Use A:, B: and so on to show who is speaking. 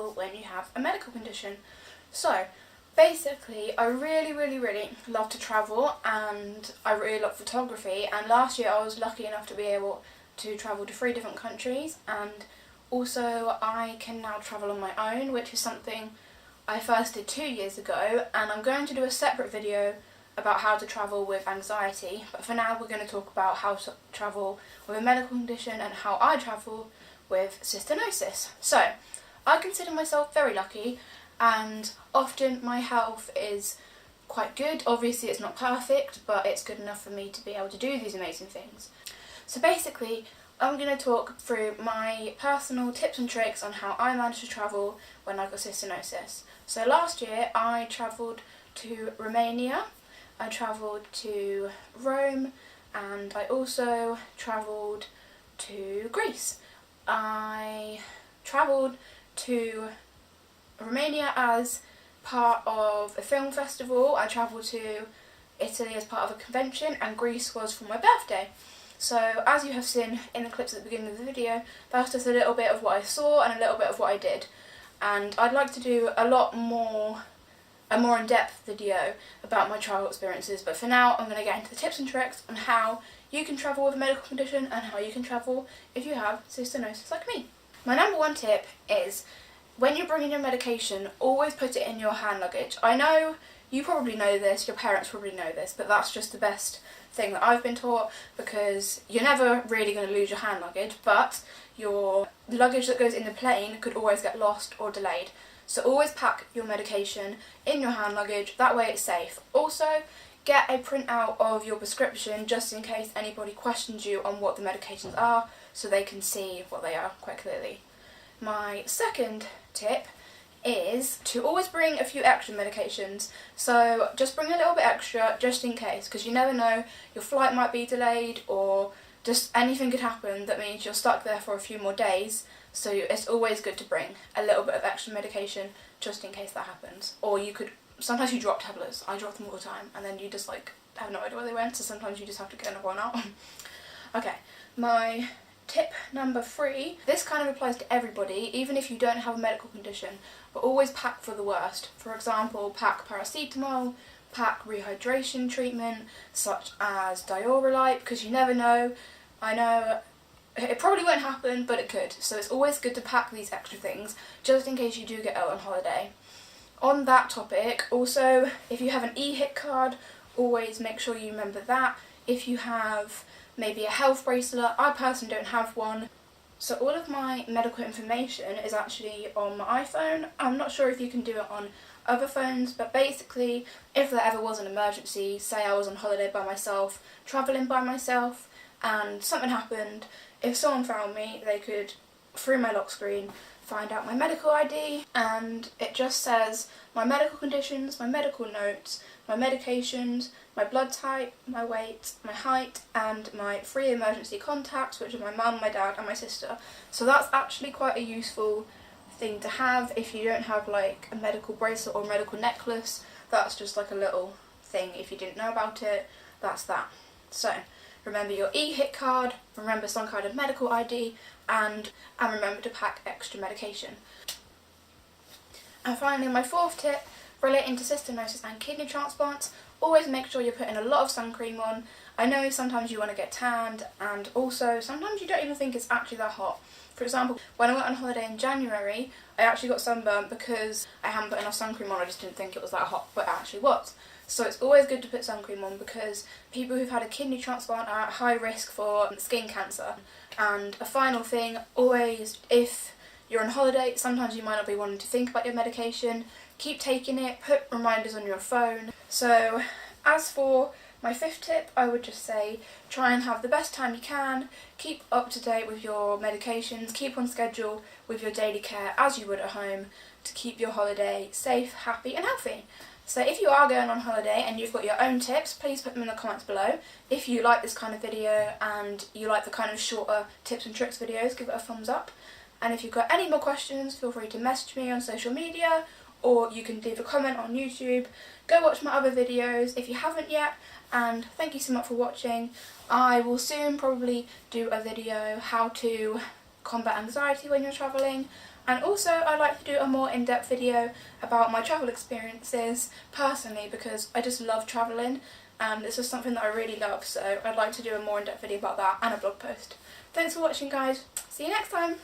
A: travel when you have a medical condition. So basically, I really love to travel, and I really love photography, and last year I was lucky enough to be able to travel to 3 different countries, and also I can now travel on my own, which is something I first did 2 years ago, and I'm going to do a separate video about how to travel with anxiety, but for now we're going to talk about how to travel with a medical condition and how I travel with cystinosis. So, I consider myself very lucky, and often my health is quite good. Obviously it's not perfect, but it's good enough for me to be able to do these amazing things. So basically, I'm going to talk through my personal tips and tricks on how I managed to travel when I got cystinosis. So last year I travelled to Romania, I travelled to Rome, and I also travelled to Greece. I travelled to Romania as part of a film festival, I travelled to Italy as part of a convention, and Greece was for my birthday. So as you have seen in the clips at the beginning of the video, that's just a little bit of what I saw and a little bit of what I did. And I'd like to do a more in-depth video about my travel experiences, but for now I'm going to get into the tips and tricks on how you can travel with a medical condition and how you can travel if you have cystinosis like me. My number 1 tip is, when you're bringing your medication, always put it in your hand luggage. I know you probably know this, your parents probably know this, but that's just the best thing that I've been taught, because you're never really going to lose your hand luggage, but your luggage that goes in the plane could always get lost or delayed. So always pack your medication in your hand luggage, that way it's safe. Also, get a printout of your prescription just in case anybody questions you on what the medications are, so they can see what they are quite clearly. My second tip is to always bring a few extra medications. So just bring a little bit extra just in case, because you never know, your flight might be delayed or just anything could happen that means you're stuck there for a few more days. So it's always good to bring a little bit of extra medication just in case that happens. Or you could, sometimes you drop tablets, I drop them all the time, and then you just like have no idea where they went, so sometimes you just have to get another one out. Okay, my tip number 3, this kind of applies to everybody, even if you don't have a medical condition, but always pack for the worst. For example, pack paracetamol, pack rehydration treatment such as Dioralyte, because you never know. I know it probably won't happen, but it could, so it's always good to pack these extra things just in case you do get ill on holiday. On that topic, also, if you have an e-hit card, always make sure you remember that. If you have maybe a health bracelet, I personally don't have one. So all of my medical information is actually on my iPhone. I'm not sure if you can do it on other phones, but basically if there ever was an emergency, say I was on holiday by myself, travelling by myself, and something happened, if someone found me, they could, through my lock screen, find out my medical ID, and it just says my medical conditions, my medical notes, my medications, my blood type, my weight, my height, and my 3 emergency contacts, which are my mum, my dad and my sister. So that's actually quite a useful thing to have if you don't have like a medical bracelet or medical necklace. That's just like a little thing. If you didn't know about it, that's that. So remember your e-hit card, remember some kind of medical ID, and remember to pack extra medication. And finally, my 4th tip, relating to cystinosis and kidney transplants, always make sure you're putting a lot of sun cream on. I know sometimes you want to get tanned, and also sometimes you don't even think it's actually that hot. For example, when I went on holiday in January, I actually got sunburnt because I hadn't put enough sun cream on. I just didn't think it was that hot, but it actually was. So it's always good to put sun cream on, because people who've had a kidney transplant are at high risk for skin cancer. And a final thing, always, if you're on holiday, sometimes you might not be wanting to think about your medication, keep taking it, put reminders on your phone. So as for my 5th tip, I would just say try and have the best time you can, keep up to date with your medications, keep on schedule with your daily care as you would at home to keep your holiday safe, happy and healthy. So if you are going on holiday and you've got your own tips, please put them in the comments below. If you like this kind of video and you like the kind of shorter tips and tricks videos, give it a thumbs up. And if you've got any more questions, feel free to message me on social media, or you can leave a comment on YouTube. Go watch my other videos if you haven't yet, and thank you so much for watching. I will soon probably do a video how to combat anxiety when you're travelling, And also I'd like to do a more in-depth video about my travel experiences personally, because I just love travelling and this is something that I really love, so I'd like to do a more in-depth video about that and a blog post. Thanks for watching guys, see you next time!